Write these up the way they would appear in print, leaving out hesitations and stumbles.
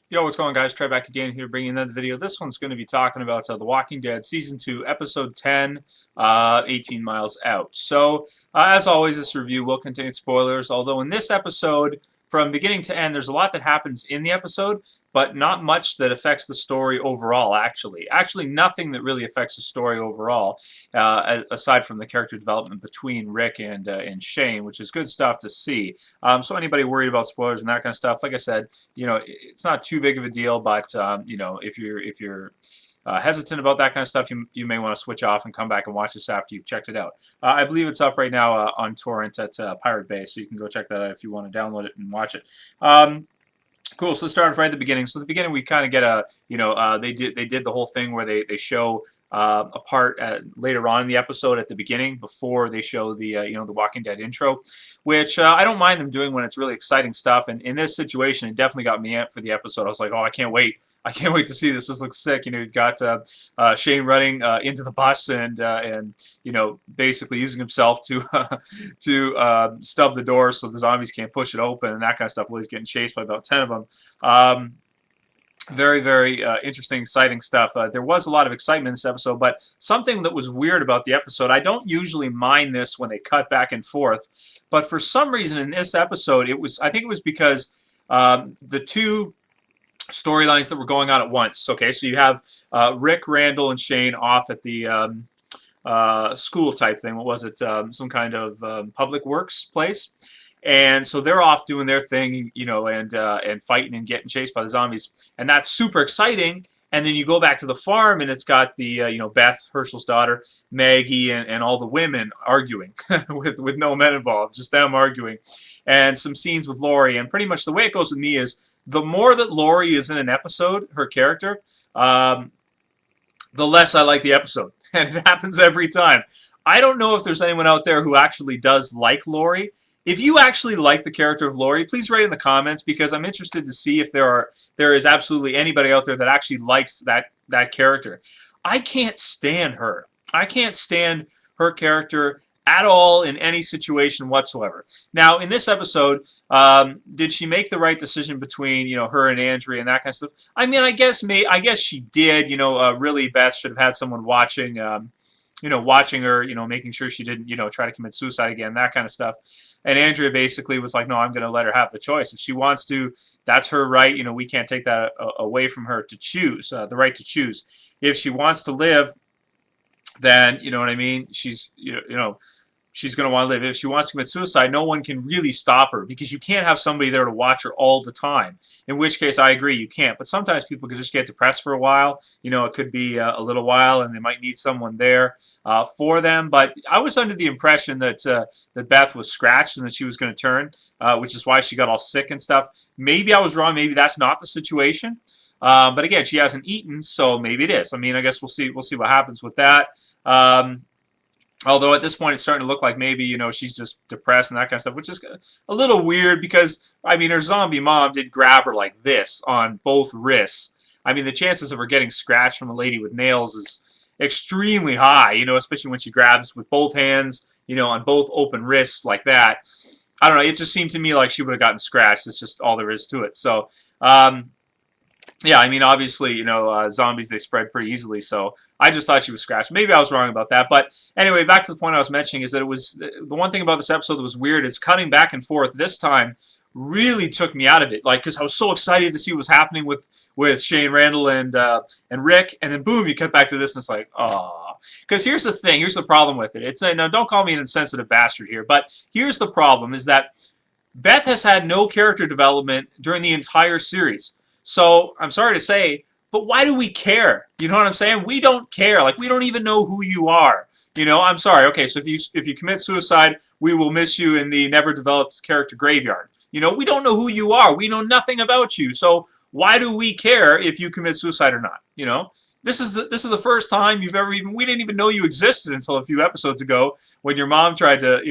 Yo, what's going on, guys? Trey back again here bringing another video. This one's going to be talking about The Walking Dead Season 2, Episode 10, 18 Miles Out. So, as always, this review will contain spoilers, although in this episode, from beginning to end, there's a lot that happens in the episode, but not much that affects the story overall, actually. Actually, nothing that really affects the story overall, aside from the character development between Rick and Shane, which is good stuff to see. So anybody worried about spoilers and that kind of stuff, like I said, it's not too big of a deal, but if you're hesitant about that kind of stuff, you may want to switch off and come back and watch this after you've checked it out. I believe it's up right now on torrent at Pirate Bay, so you can go check that out if you want to download it and watch it. Cool. So let's start right at the beginning. So at the beginning, we kind of get a, they did the whole thing where they show a part later on in the episode at the beginning before they show the the Walking Dead intro, which I don't mind them doing when it's really exciting stuff. And in this situation, it definitely got me amped for the episode. I was like, oh, I can't wait! I can't wait to see this. This looks sick. You've got Shane running into the bus and basically using himself to stub the door so the zombies can't push it open and that kind of stuff. Well, he's getting chased by about 10 of them. Very, very interesting, exciting stuff. There was a lot of excitement in this episode, but something that was weird about the episode, I don't usually mind this when they cut back and forth, but for some reason in this episode, I think it was because the two storylines that were going on at once. Okay, so you have Rick, Randal, and Shane off at the school type thing. What was it? Some kind of public works place. And so they're off doing their thing, and fighting and getting chased by the zombies, and that's super exciting. And then you go back to the farm, and it's got the Beth Hershals' daughter, Maggie, and all the women arguing with no men involved, just them arguing, and some scenes with Lori. And pretty much the way it goes with me is the more that Lori is in an episode, her character, the less I like the episode, and it happens every time. I don't know if there's anyone out there who actually does like Lori. If you actually like the character of Lori, please write in the comments, because I'm interested to see if there is absolutely anybody out there that actually likes that character. I can't stand her. I can't stand her character at all in any situation whatsoever. Now, in this episode, did she make the right decision between her and Andrea and that kind of stuff? I mean, I guess she did. Really, Beth should have had someone watching. Watching her, making sure she didn't, try to commit suicide again, that kind of stuff. And Andrea basically was like, no, I'm going to let her have the choice. If she wants to, that's her right. We can't take that away from her to choose, the right to choose. If she wants to live, then, you know what I mean? She's going to want to live. If she wants to commit suicide, no one can really stop her, because you can't have somebody there to watch her all the time. In which case, I agree, you can't. But sometimes people can just get depressed for a while. It could be a little while, and they might need someone there for them. But I was under the impression that Beth was scratched and that she was going to turn, which is why she got all sick and stuff. Maybe I was wrong. Maybe that's not the situation. But again, she hasn't eaten, so maybe it is. I mean, I guess we'll see. We'll see what happens with that. Although at this point it's starting to look like maybe, she's just depressed and that kind of stuff, which is a little weird because, I mean, her zombie mom did grab her like this on both wrists. I mean, the chances of her getting scratched from a lady with nails is extremely high, especially when she grabs with both hands, on both open wrists like that. I don't know, it just seemed to me like she would have gotten scratched. It's just all there is to it. So, yeah, I mean, obviously, zombies, they spread pretty easily, so I just thought she was scratched. Maybe I was wrong about that, but anyway, back to the point I was mentioning is that it was, the one thing about this episode that was weird is cutting back and forth this time really took me out of it, like, because I was so excited to see what was happening with Shane, Randal, and Rick, and then boom, you cut back to this, and it's like, oh. Because here's the thing, here's the problem with it. It's, now, don't call me an insensitive bastard here, but here's the problem, is that Beth has had no character development during the entire series. So, I'm sorry to say, but why do we care? You know what I'm saying? We don't care. Like, we don't even know who you are. I'm sorry. Okay, so if you commit suicide, we will miss you in the never developed character graveyard. We don't know who you are. We know nothing about you. So, why do we care if you commit suicide or not? This is the first time you've ever we didn't even know you existed until a few episodes ago when your mom tried to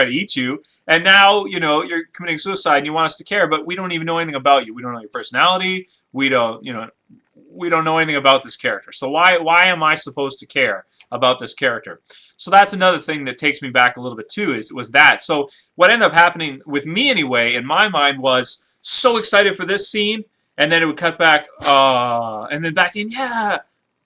eat you, and now you're committing suicide and you want us to care, but we don't even know anything about you. We don't know your personality. We don't know anything about this character. So why am I supposed to care about this character? So that's another thing that takes me back a little bit too, was that. So what ended up happening with me anyway, in my mind, was so excited for this scene. and then it would cut back, and then back in, yeah,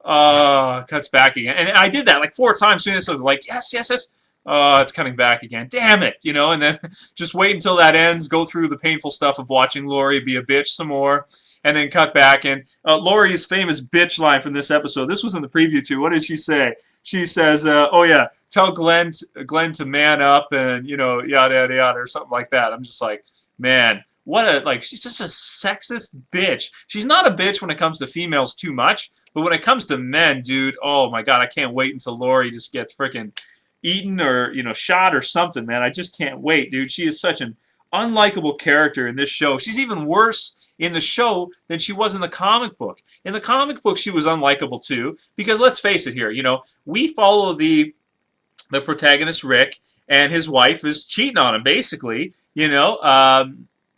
cuts back again. And I did that like 4 times doing this. So like, yes, yes, yes. It's coming back again. Damn it, you know. And then just wait until that ends. Go through the painful stuff of watching Lori be a bitch some more, and then cut back. And Lori's famous bitch line from this episode. This was in the preview too. What did she say? She says, "Oh yeah, tell Glenn to man up, and you know, yada yada yada," or something like that. I'm just like, man, what a, like, she's just a sexist bitch. She's not a bitch when it comes to females too much, but when it comes to men, dude, oh my god, I can't wait until Lori just gets freaking eaten or, you know, shot or something, man. I just can't wait, dude. She is such an unlikable character in this show. She's even worse in the show than she was in the comic book. In the comic book, she was unlikable too, because let's face it here, you know, we follow the protagonist, Rick, and his wife is cheating on him, basically, you know.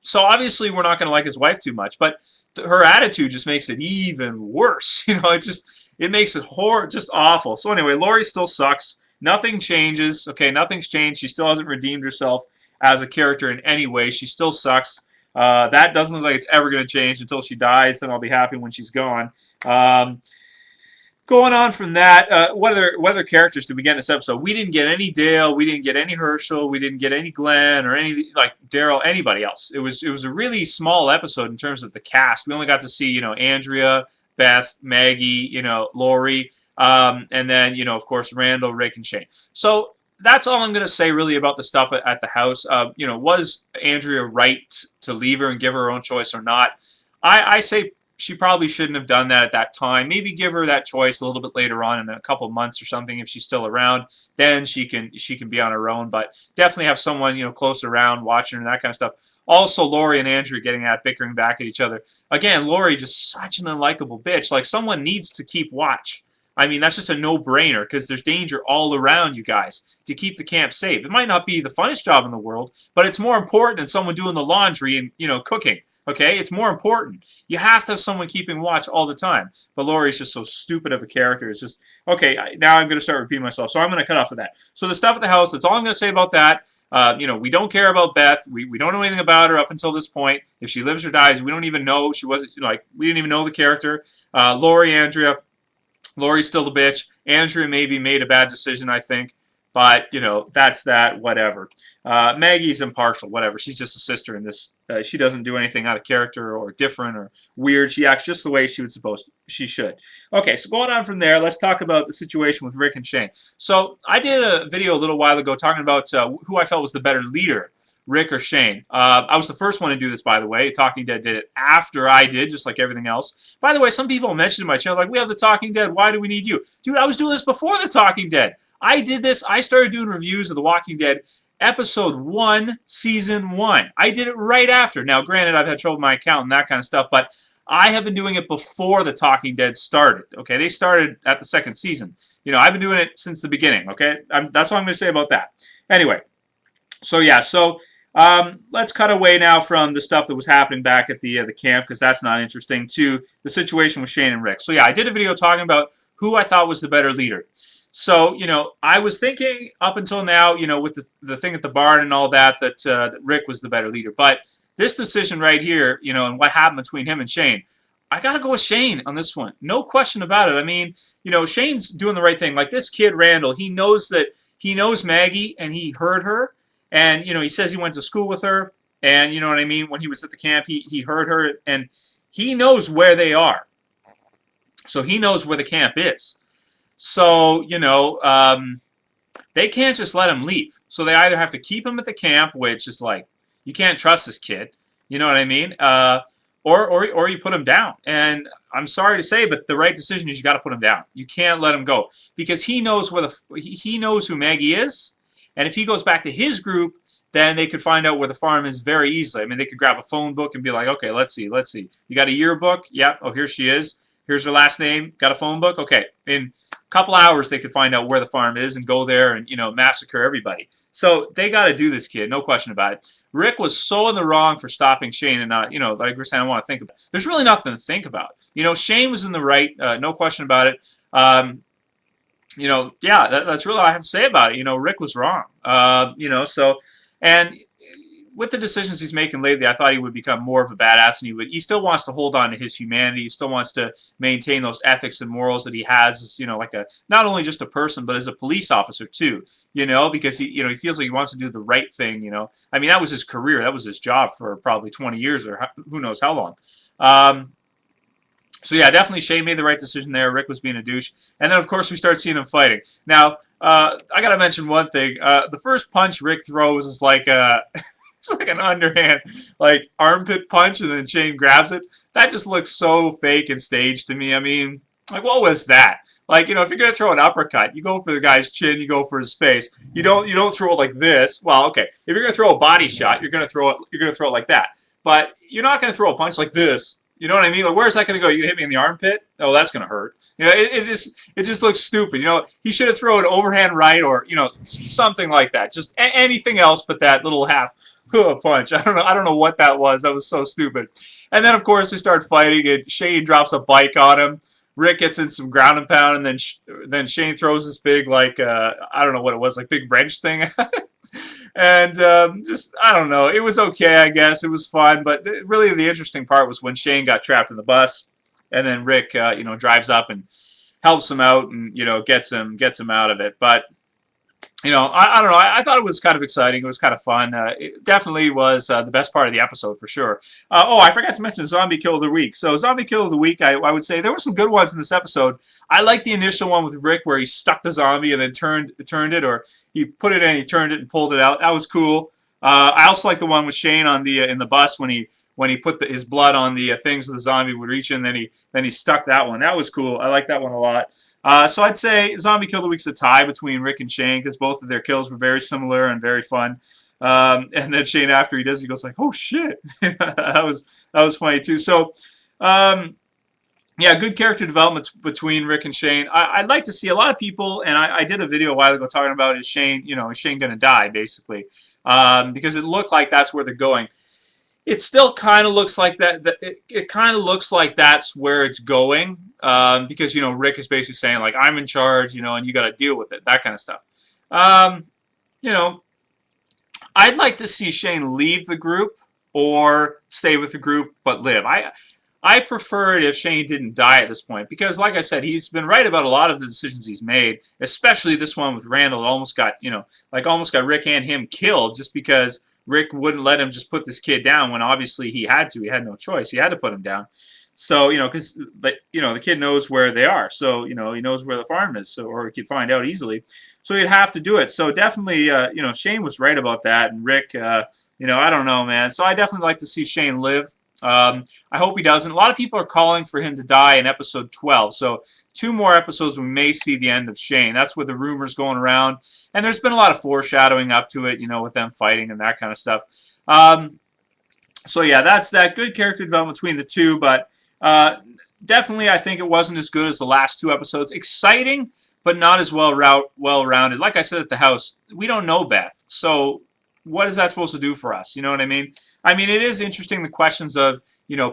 So obviously we're not going to like his wife too much, but her attitude just makes it even worse. You know, it makes it just awful. So anyway, Lori still sucks. Nothing changes. Okay, nothing's changed. She still hasn't redeemed herself as a character in any way. She still sucks. That doesn't look like it's ever going to change until she dies. Then I'll be happy when she's gone. Going on from that, what other characters did we get in this episode? We didn't get any Dale, we didn't get any Hershel, we didn't get any Glenn or any, like, Daryl, anybody else. It was a really small episode in terms of the cast. We only got to see, you know, Andrea, Beth, Maggie, you know, Lori, and then, you know, of course, Randal, Rick, and Shane. So that's all I'm going to say really about the stuff at the house. You know, was Andrea right to leave her and give her own choice or not? I say she probably shouldn't have done that at that time. Maybe give her that choice a little bit later on in a couple months or something if she's still around. Then she can be on her own. But definitely have someone, you know, close around watching her and that kind of stuff. Also, Lori and Andrew getting at bickering back at each other. Again, Lori just such an unlikable bitch. Like, someone needs to keep watch. I mean, that's just a no-brainer because there's danger all around you guys to keep the camp safe. It might not be the funnest job in the world, but it's more important than someone doing the laundry and, you know, cooking. Okay, it's more important. You have to have someone keeping watch all the time. But Lori's just so stupid of a character. It's just, okay, now I'm going to start repeating myself, so I'm going to cut off of that. So the stuff at the house, that's all I'm going to say about that. You know, we don't care about Beth. We don't know anything about her up until this point. If she lives or dies, we don't even know. She wasn't, like, we didn't even know the character. Lori, Andrea. Lori's still the bitch. Andrea maybe made a bad decision, I think. But, you know, that's that, whatever. Maggie's impartial, whatever. She's just a sister in this. She doesn't do anything out of character or different or weird. She acts just the way she should. Okay, so going on from there, let's talk about the situation with Rick and Shane. So I did a video a little while ago talking about who I felt was the better leader, Rick or Shane. I was the first one to do this, by the way. Talking Dead did it after I did, just like everything else. By the way, some people mentioned in my channel, like, we have the Talking Dead. Why do we need you? Dude, I was doing this before the Talking Dead. I did this. I started doing reviews of The Walking Dead Episode 1, Season 1. I did it right after. Now, granted, I've had trouble with my account and that kind of stuff, but I have been doing it before the Talking Dead started. Okay, they started at the 2nd season. You know, I've been doing it since the beginning. Okay, that's all I'm going to say about that. Anyway, so yeah, so let's cut away now from the stuff that was happening back at the camp, because that's not interesting, to the situation with Shane and Rick. So yeah, I did a video talking about who I thought was the better leader. So, you know, I was thinking up until now, you know, with the thing at the barn and all that, that Rick was the better leader. But this decision right here, you know, and what happened between him and Shane, I got to go with Shane on this one. No question about it. I mean, you know, Shane's doing the right thing. Like this kid, Randal, he knows Maggie, and he heard her. And, you know, he says he went to school with her. And, you know what I mean? When he was at the camp, he heard her. And he knows where they are. So he knows where the camp is. So, you know, they can't just let him leave. So they either have to keep him at the camp, which is like, you can't trust this kid. You know what I mean? Or you put him down. And I'm sorry to say, but the right decision is you got to put him down. You can't let him go. Because he knows he knows who Maggie is. And if he goes back to his group, then they could find out where the farm is very easily. I mean, they could grab a phone book and be like, okay, let's see. You got a yearbook? Yep. Oh, here she is. Here's her last name. Got a phone book? Okay. In a couple hours, they could find out where the farm is and go there and, you know, massacre everybody. So they got to do this, kid. No question about it. Rick was so in the wrong for stopping Shane and not, you know, like we're saying, I want to think about it. There's really nothing to think about. You know, Shane was in the right. No question about it. You know, yeah, that's really all I have to say about it. You know, Rick was wrong. You know, so, and with the decisions he's making lately, I thought he would become more of a badass, and he still wants to hold on to his humanity. He still wants to maintain those ethics and morals that he has as, like not only just a person, but as a police officer too, because he feels like he wants to do the right thing, I mean, that was his career. That was his job for probably 20 years or who knows how long. So yeah, definitely Shane made the right decision there. Rick was being a douche. And then, of course, we start seeing him fighting. Now, I got to mention one thing. The first punch Rick throws is like it's like an underhand, like armpit punch, and then Shane grabs it. That just looks so fake and staged to me. I mean, like, what was that? Like, if you're gonna throw an uppercut, you go for the guy's chin, you go for his face. You don't throw it like this. Well, okay, if you're gonna throw a body shot, you're gonna throw it like that. But you're not gonna throw a punch like this. You know what I mean? Like, where's that going to go? You hit me in the armpit? Oh, that's going to hurt. It just looks stupid. He should have thrown an overhand right or, something like that. Just anything else but that little half punch. I don't know what that was. That was so stupid. And then, of course, they start fighting, and Shane drops a bike on him. Rick gets in some ground and pound, and then Shane throws this big, like, I don't know what it was, like big wrench thing. And just, I don't know. It was okay, I guess. It was fun. But really the interesting part was when Shane got trapped in the bus. And then Rick, drives up and helps him out and, gets him out of it. But, I don't know. I thought it was kind of exciting. It was kind of fun. It definitely was the best part of the episode for sure. I forgot to mention Zombie Kill of the Week. So Zombie Kill of the Week, I would say there were some good ones in this episode. I liked the initial one with Rick where he stuck the zombie and then turned it, or he put it in, he turned it and pulled it out. That was cool. I also like the one with Shane on the in the bus when he put his blood on the things so the zombie would reach in. Then he stuck that one. That was cool. I like that one a lot. So I'd say Zombie Kill of the Week's a tie between Rick and Shane because both of their kills were very similar and very fun. And then Shane, after he does, he goes like, "Oh shit!" that was funny too. So. Yeah, good character development between Rick and Shane. I'd like to see a lot of people, and I did a video a while ago talking about is Shane going to die, basically, because it looked like that's where they're going. It still kind of looks like that. It kind of looks like that's where it's going, because Rick is basically saying like I'm in charge, and you got to deal with it, that kind of stuff. I'd like to see Shane leave the group or stay with the group but live. I prefer it if Shane didn't die at this point because, like I said, he's been right about a lot of the decisions he's made, especially this one with Randal. It almost got, almost got Rick and him killed just because Rick wouldn't let him just put this kid down when obviously he had to. He had no choice. He had to put him down. So, because, the kid knows where they are. So, he knows where the farm is, or he could find out easily. So he'd have to do it. So definitely, Shane was right about that. And Rick, I don't know, man. So I definitely like to see Shane live. I hope he doesn't. A lot of people are calling for him to die in episode 12. So 2 more episodes we may see the end of Shane. That's with the rumors going around. And there's been a lot of foreshadowing up to it, with them fighting and that kind of stuff. So yeah, that's that. Good character development between the two. But definitely I think it wasn't as good as the last 2 episodes. Exciting, but not as well-rounded. Like I said at the house, we don't know Beth. So what is that supposed to do for us? You know what I mean? I mean, it is interesting, the questions of,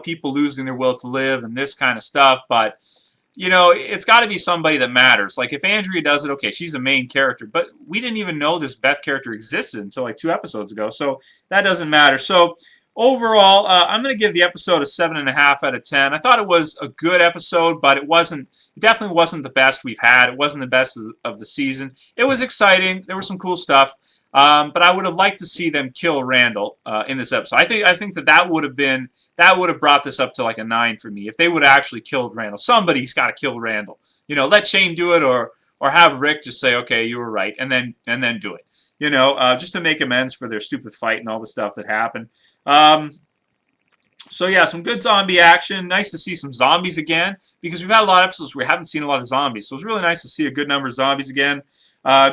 people losing their will to live and this kind of stuff, but, it's got to be somebody that matters. Like, if Andrea does it, okay, she's a main character, but we didn't even know this Beth character existed until, like, 2 episodes ago, so that doesn't matter. So, overall, I'm going to give the episode a 7.5 out of 10. I thought it was a good episode, but it definitely wasn't the best we've had. It wasn't the best of the season. It was exciting. There was some cool stuff. But I would have liked to see them kill Randal in this episode. I think that would have brought this up to like a 9 for me if they would have actually killed Randal. Somebody's got to kill Randal. Let Shane do it, or have Rick just say, okay, you were right, and then do it. Just to make amends for their stupid fight and all the stuff that happened. So yeah, some good zombie action. Nice to see some zombies again because we've had a lot of episodes where we haven't seen a lot of zombies. So it's really nice to see a good number of zombies again.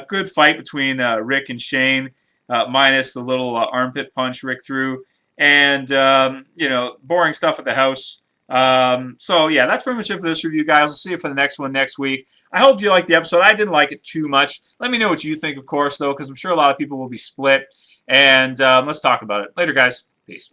Good fight between Rick and Shane, minus the little armpit punch Rick threw. And, boring stuff at the house. So, yeah, that's pretty much it for this review, guys. I'll see you for the next one next week. I hope you liked the episode. I didn't like it too much. Let me know what you think, of course, though, because I'm sure a lot of people will be split. And let's talk about it. Later, guys. Peace.